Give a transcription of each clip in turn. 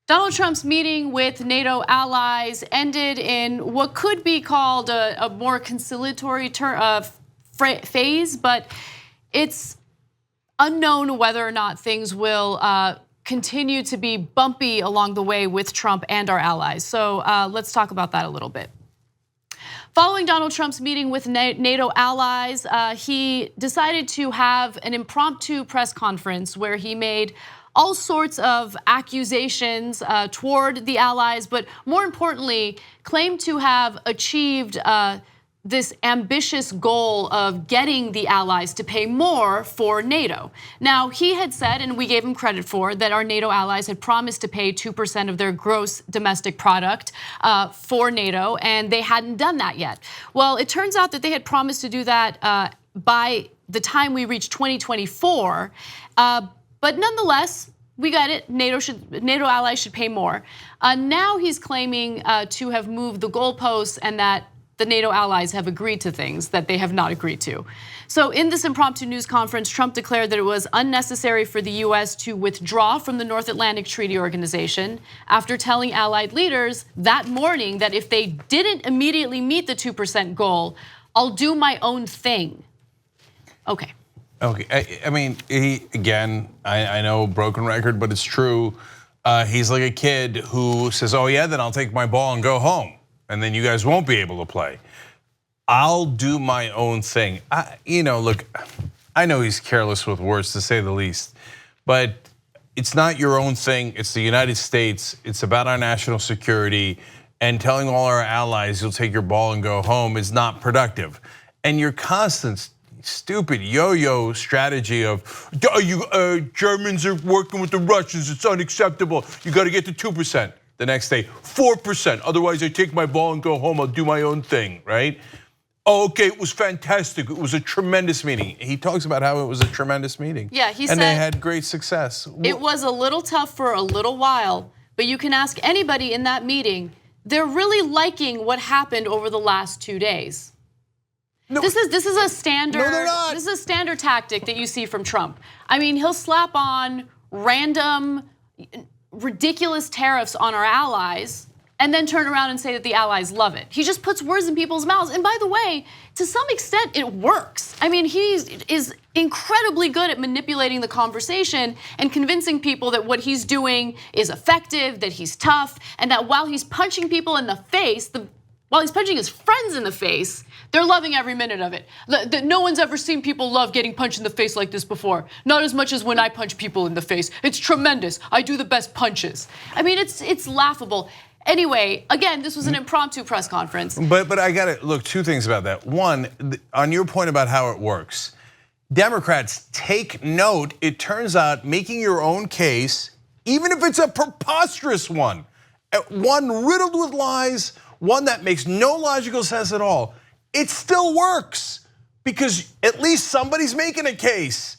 Donald Trump's meeting with NATO allies ended in what could be called a more conciliatory phase, but it's unknown whether or not things will continue to be bumpy along the way with Trump and our allies. So let's talk about that a little bit. Following Donald Trump's meeting with NATO allies, he decided to have an impromptu press conference where he made all sorts of accusations toward the allies, but more importantly, claimed to have achieved this ambitious goal of getting the allies to pay more for NATO. Now, he had said, and we gave him credit for, that our NATO allies had promised to pay 2% of their gross domestic product for NATO, and they hadn't done that yet. Well, it turns out that they had promised to do that by the time we reach 2024, but nonetheless, we got it. NATO allies should pay more. Now he's claiming to have moved the goalposts and that the NATO allies have agreed to things that they have not agreed to. So in this impromptu news conference, Trump declared that it was unnecessary for the US to withdraw from the North Atlantic Treaty Organization after telling allied leaders that morning that if they didn't immediately meet the 2% goal, I'll do my own thing. Okay. Okay, I mean, I know broken record, but it's true. He's like a kid who says, oh yeah, then I'll take my ball and go home. And then you guys won't be able to play. I'll do my own thing. Look, I know he's careless with words to say the least, but it's not your own thing. It's the United States. It's about our national security, and telling all our allies you'll take your ball and go home is not productive. And your constant stupid yo-yo strategy of Germans are working with the Russians, it's unacceptable. You got to get to 2%. The next day, 4%. Otherwise, I take my ball and go home. I'll do my own thing, right? Oh, okay, it was fantastic. It was a tremendous meeting. He talks about how it was a tremendous meeting. Yeah, he said, and they had great success. It was a little tough for a little while, but you can ask anybody in that meeting. They're really liking what happened over the last 2 days. No, this is a standard. No, they're not. This is a standard tactic that you see from Trump. I mean, he'll slap on random, ridiculous tariffs on our allies and then turn around and say that the allies love it. He just puts words in people's mouths. And by the way, to some extent, it works. I mean, he is incredibly good at manipulating the conversation and convincing people that what he's doing is effective, that he's tough, and that while he's punching people in the face, while he's punching his friends in the face, they're loving every minute of it. No one's ever seen people love getting punched in the face like this before. Not as much as when I punch people in the face. It's tremendous. I do the best punches. I mean, it's laughable. Anyway, again, this was an impromptu press conference. But I gotta look, two things about that. One, on your point about how it works, Democrats take note. It turns out making your own case, even if it's a preposterous one riddled with lies, one that makes no logical sense at all, it still works because at least somebody's making a case.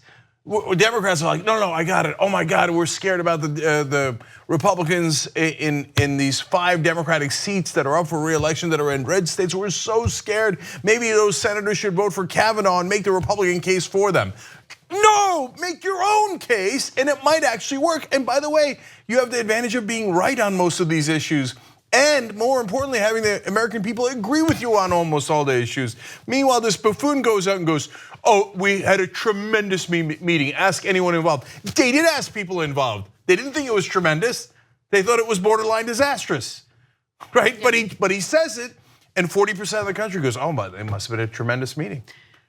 Democrats are like, no, I got it. Oh my God, we're scared about the Republicans in these 5 Democratic seats that are up for re-election that are in red states. We're so scared. Maybe those senators should vote for Kavanaugh and make the Republican case for them. No, make your own case and it might actually work. And by the way, you have the advantage of being right on most of these issues. And more importantly, having the American people agree with you on almost all the issues. Meanwhile, this buffoon goes out and goes, oh, we had a tremendous meeting. Ask anyone involved. They did ask people involved. They didn't think it was tremendous. They thought it was borderline disastrous, right? Yeah. But he says it, and 40% of the country goes, oh, but it must have been a tremendous meeting.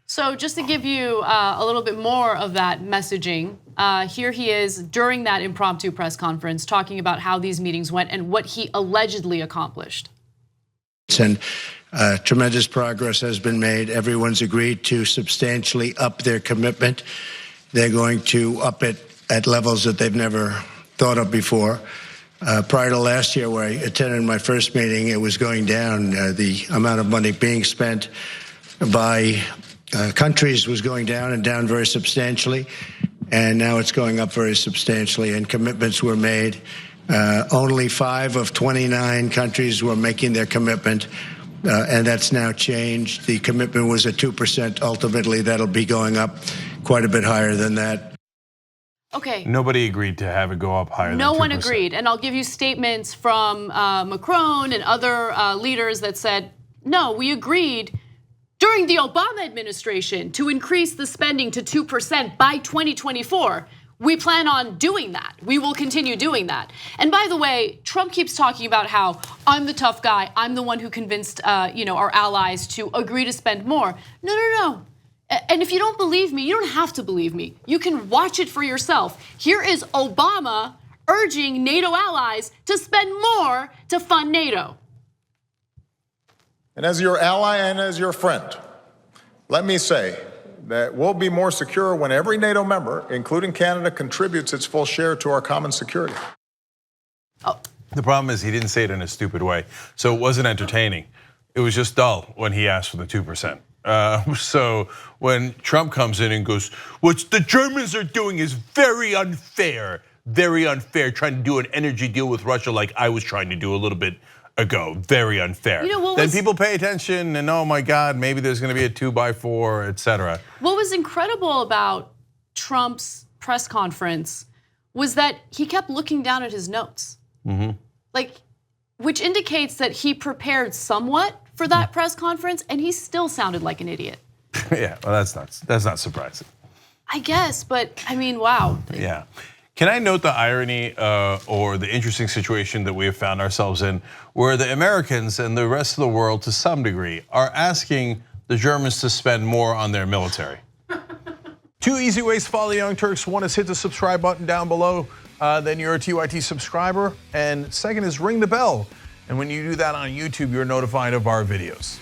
So just to give you a little bit more of that messaging, here he is during that impromptu press conference talking about how these meetings went and what he allegedly accomplished. And tremendous progress has been made. Everyone's agreed to substantially up their commitment. They're going to up it at levels that they've never thought of before. Prior to last year, where I attended my first meeting, it was going down. The amount of money being spent by countries was going down and down very substantially, and now it's going up very substantially, and commitments were made. Only 5 of 29 countries were making their commitment, and that's now changed. The commitment was at 2%. Ultimately, that'll be going up quite a bit higher than that. Okay. Nobody agreed to have it go up higher than 2%. No one agreed. And I'll give you statements from Macron and other leaders that said, no, we agreed during the Obama administration to increase the spending to 2% by 2024. We plan on doing that. We will continue doing that. And by the way, Trump keeps talking about how I'm the tough guy. I'm the one who convinced our allies to agree to spend more. No. And if you don't believe me, you don't have to believe me. You can watch it for yourself. Here is Obama urging NATO allies to spend more to fund NATO. And as your ally and as your friend, let me say that we'll be more secure when every NATO member, including Canada, contributes its full share to our common security. The problem is he didn't say it in a stupid way, so it wasn't entertaining. It was just dull when he asked for the 2%. So when Trump comes in and goes, what the Germans are doing is very unfair, trying to do an energy deal with Russia like I was trying to do a little bit ago, very unfair. Then people pay attention and oh my God, maybe there's gonna be a 2x4, etc. What was incredible about Trump's press conference was that he kept looking down at his notes. Which indicates that he prepared somewhat for that press conference and he still sounded like an idiot. Yeah, well that's not surprising. I guess, but I mean, wow. Yeah. Can I note the irony or the interesting situation that we have found ourselves in, where the Americans and the rest of the world, to some degree, are asking the Germans to spend more on their military? 2 easy ways to follow the Young Turks. One is hit the subscribe button down below, then you're a TYT subscriber. And second is ring the bell. And when you do that on YouTube, you're notified of our videos.